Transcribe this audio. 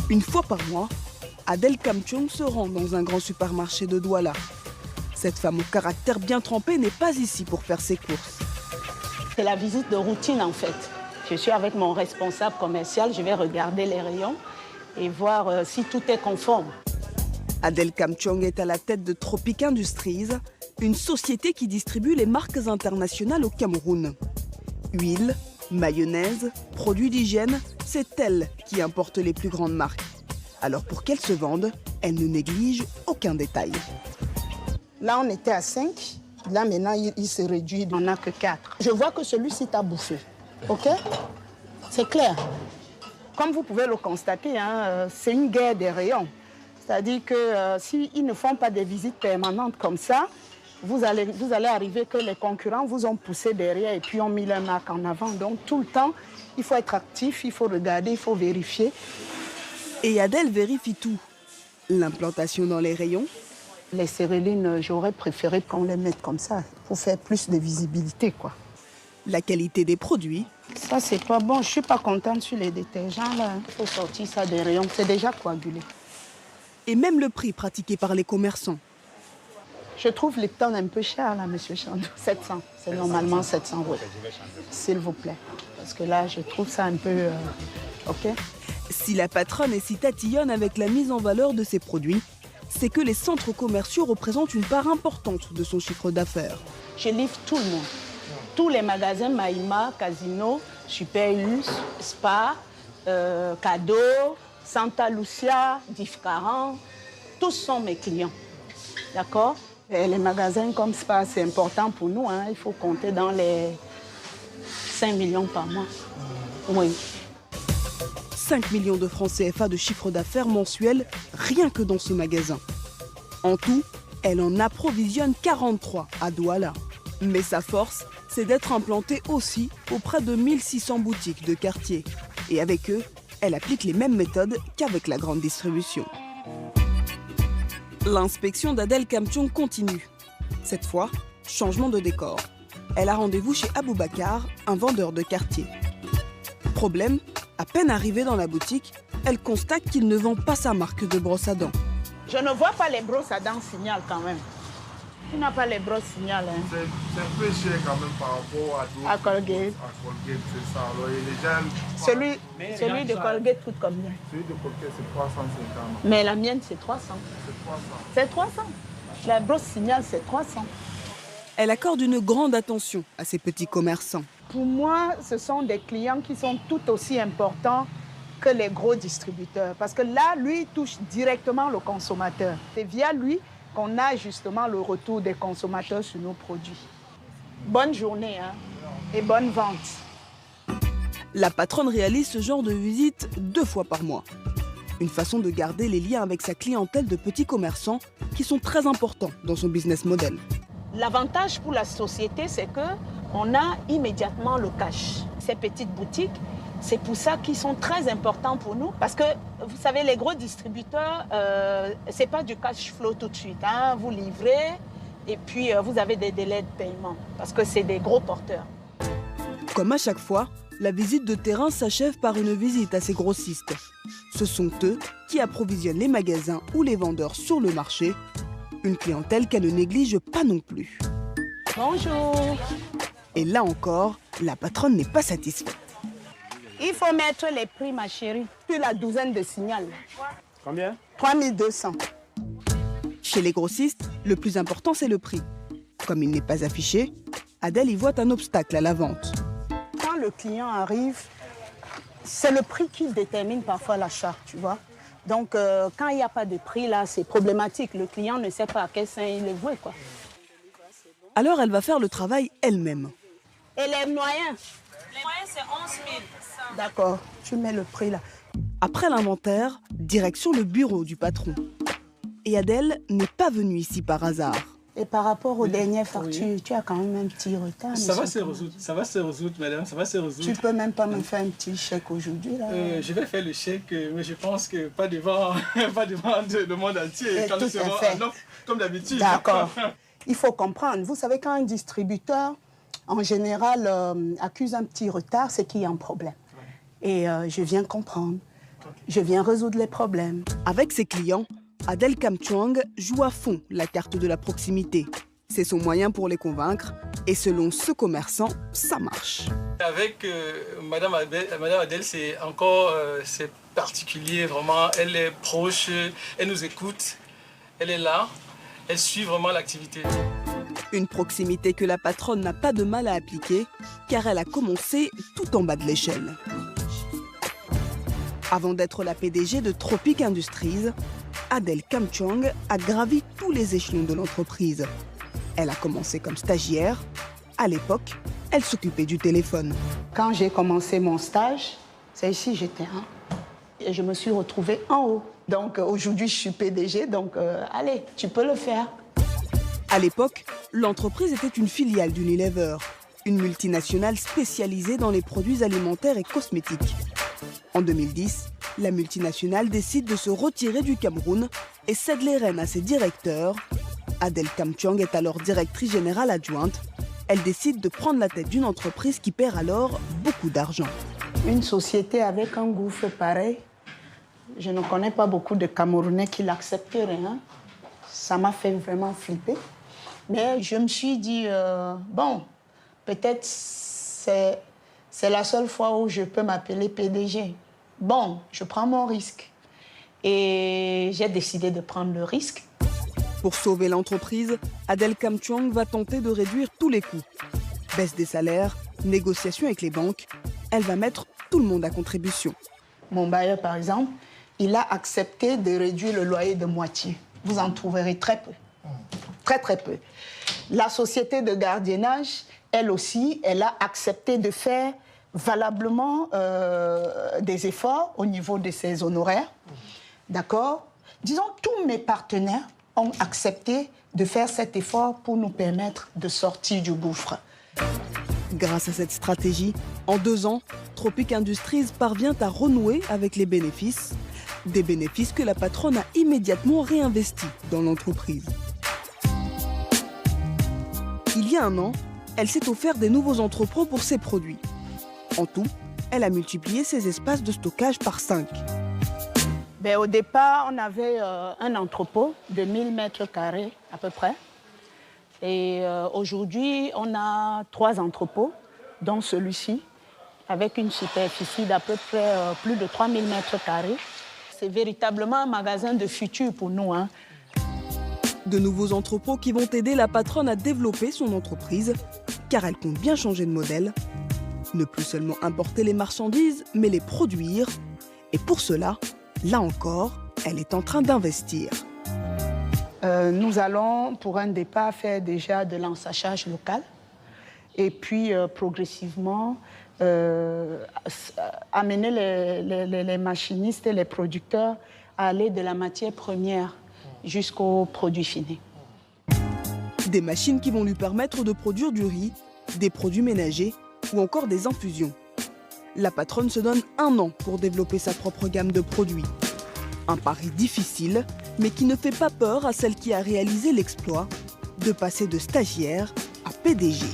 Une fois par mois, Adel Kamchong se rend dans un grand supermarché de Douala. Cette femme au caractère bien trempé n'est pas ici pour faire ses courses. C'est la visite de routine en fait. Je suis avec mon responsable commercial, je vais regarder les rayons et voir si tout est conforme. Adel Kamchong est à la tête de Tropic Industries, une société qui distribue les marques internationales au Cameroun. Huile, mayonnaise, produits d'hygiène, c'est elle qui importe les plus grandes marques. Alors pour qu'elles se vendent, elle ne néglige aucun détail. Là, on était à 5. Là, maintenant, il se réduit. On n'a que 4. Je vois que celui-ci t'a bouffé. OK? C'est clair. Comme vous pouvez le constater, hein, c'est une guerre des rayons. C'est-à-dire que s'ils ne font pas des visites permanentes comme ça, vous allez arriver que les concurrents vous ont poussé derrière et puis ont mis leur marque en avant. Donc, tout le temps, il faut être actif, il faut regarder, il faut vérifier. Et Adel vérifie tout. L'implantation dans les rayons. Les cérélines, j'aurais préféré qu'on les mette comme ça pour faire plus de visibilité, quoi. La qualité des produits. Ça, c'est pas bon. Je suis pas contente sur les détergents, là. Il faut sortir ça des rayons. C'est déjà coagulé. Et même le prix pratiqué par les commerçants. Je trouve les tonnes un peu chères, là, monsieur Chandou. 700. C'est normalement 700 euros. S'il vous plaît. Parce que là, je trouve ça un peu... OK? Si la patronne est si tatillonne avec la mise en valeur de ses produits, c'est que les centres commerciaux représentent une part importante de son chiffre d'affaires. Je livre tout le monde. Tous les magasins Maïma, Casino, Super U, Spa, Cadeau, Santa Lucia, DIF 40, tous sont mes clients. D'accord? Et les magasins comme Spa, c'est important pour nous. Hein. Il faut compter dans les 5 millions par mois. Oui. 5 millions de francs CFA de chiffre d'affaires mensuel, rien que dans ce magasin. En tout, elle en approvisionne 43 à Douala. Mais sa force, c'est d'être implantée aussi auprès de 1600 boutiques de quartier. Et avec eux, elle applique les mêmes méthodes qu'avec la grande distribution. L'inspection d'Adel Kamchong continue. Cette fois, changement de décor. Elle a rendez-vous chez Aboubacar, un vendeur de quartier. Problème, à peine arrivée dans la boutique, elle constate qu'il ne vend pas sa marque de brosse à dents. Je ne vois pas les brosses à dents Signal quand même. Tu n'as pas les brosses Signal. Hein. C'est un peu cher quand même par rapport à d'autres. À Colgate. À Colgate, c'est ça. Alors, les gens... Celui de Colgate coûte combien? Celui de Colgate, c'est 350. Mais la mienne, c'est 300. C'est 300. C'est 300. La brosse Signal, c'est 300. Elle accorde une grande attention à ces petits commerçants. Pour moi, ce sont des clients qui sont tout aussi importants que les gros distributeurs. Parce que là, lui, il touche directement le consommateur. C'est via lui qu'on a justement le retour des consommateurs sur nos produits. Bonne journée hein, et bonne vente. La patronne réalise ce genre de visite 2 fois par mois. Une façon de garder les liens avec sa clientèle de petits commerçants qui sont très importants dans son business model. L'avantage pour la société, c'est qu'on a immédiatement le cash. Ces petites boutiques, c'est pour ça qu'ils sont très importants pour nous. Parce que, vous savez, les gros distributeurs, ce n'est pas du cash flow tout de suite. Hein. Vous livrez et puis vous avez des délais de paiement. Parce que c'est des gros porteurs. Comme à chaque fois, la visite de terrain s'achève par une visite à ces grossistes. Ce sont eux qui approvisionnent les magasins ou les vendeurs sur le marché. Une clientèle qu'elle ne néglige pas non plus. Bonjour. Et là encore, la patronne n'est pas satisfaite. Il faut mettre les prix, ma chérie. Puis la douzaine de Signal. Combien? 3200. Chez les grossistes, le plus important, c'est le prix. Comme il n'est pas affiché, Adel y voit un obstacle à la vente. Quand le client arrive, c'est le prix qui détermine parfois l'achat, tu vois. Donc, quand il n'y a pas de prix, là, c'est problématique. Le client ne sait pas à quel sein il est voué, quoi. Alors, elle va faire le travail elle-même. Et les moyens? Les moyens, c'est 11 000. D'accord, tu mets le prix, là. Après l'inventaire, direction le bureau du patron. Et Adel n'est pas venue ici par hasard. Et par rapport aux dernières factures, tu as quand même un petit retard. Ça va se résoudre, madame, ça va se résoudre. Tu peux même pas me faire un petit chèque aujourd'hui, là? Je vais faire le chèque, mais je pense que pas devant le monde entier. Quand nous serons en offre, comme d'habitude. D'accord. Il faut comprendre. Vous savez, quand un distributeur en général, accusent un petit retard, c'est qu'il y a un problème. Et je viens comprendre, je viens résoudre les problèmes. Avec ses clients, Adèle Kamchuang joue à fond la carte de la proximité. C'est son moyen pour les convaincre et selon ce commerçant, ça marche. Avec Madame Adèle, c'est encore c'est particulier, vraiment. Elle est proche, elle nous écoute, elle est là, elle suit vraiment l'activité. Une proximité que la patronne n'a pas de mal à appliquer car elle a commencé tout en bas de l'échelle. Avant d'être la PDG de Tropic Industries, Adèle Kamchuang a gravi tous les échelons de l'entreprise. Elle a commencé comme stagiaire. À l'époque, elle s'occupait du téléphone. Quand j'ai commencé mon stage, c'est ici j'étais. Et je me suis retrouvée en haut. Donc aujourd'hui, je suis PDG, donc allez, tu peux le faire. À l'époque, l'entreprise était une filiale d'Unilever, une multinationale spécialisée dans les produits alimentaires et cosmétiques. En 2010, la multinationale décide de se retirer du Cameroun et cède les rênes à ses directeurs. Adèle Kamchuang est alors directrice générale adjointe. Elle décide de prendre la tête d'une entreprise qui perd alors beaucoup d'argent. Une société avec un gouffre pareil, je ne connais pas beaucoup de Camerounais qui l'accepteraient. Ça m'a fait vraiment flipper. Mais je me suis dit, bon, peut-être c'est la seule fois où je peux m'appeler PDG. Bon, je prends mon risque. Et j'ai décidé de prendre le risque. Pour sauver l'entreprise, Adèle Kamchuang va tenter de réduire tous les coûts. Baisse des salaires, négociations avec les banques, elle va mettre tout le monde à contribution. Mon bailleur, par exemple, il a accepté de réduire le loyer de moitié. Vous en trouverez très peu. Très, très peu. La société de gardiennage, elle aussi, elle a accepté de faire valablement des efforts au niveau de ses honoraires. D'accord ? Disons, tous mes partenaires ont accepté de faire cet effort pour nous permettre de sortir du gouffre. Grâce à cette stratégie, en 2 ans, Tropic Industries parvient à renouer avec les bénéfices. Des bénéfices que la patronne a immédiatement réinvestis dans l'entreprise. Il y a 1 an, elle s'est offert des nouveaux entrepôts pour ses produits. En tout, elle a multiplié ses espaces de stockage par 5. Au départ, on avait un entrepôt de 1000 mètres carrés à peu près. Et aujourd'hui, on a 3 entrepôts, dont celui-ci, avec une superficie d'à peu près plus de 3000 mètres carrés. C'est véritablement un magasin de futur pour nous. De nouveaux entrepôts qui vont aider la patronne à développer son entreprise, car elle compte bien changer de modèle. Ne plus seulement importer les marchandises, mais les produire. Et pour cela, là encore, elle est en train d'investir. Nous allons, pour un départ, faire déjà de l'ensachage local. Et puis, progressivement, amener les machinistes et les producteurs à aller de la matière première jusqu'au produit fini. Des machines qui vont lui permettre de produire du riz, des produits ménagers ou encore des infusions. La patronne se donne 1 an pour développer sa propre gamme de produits. Un pari difficile, mais qui ne fait pas peur à celle qui a réalisé l'exploit de passer de stagiaire à PDG.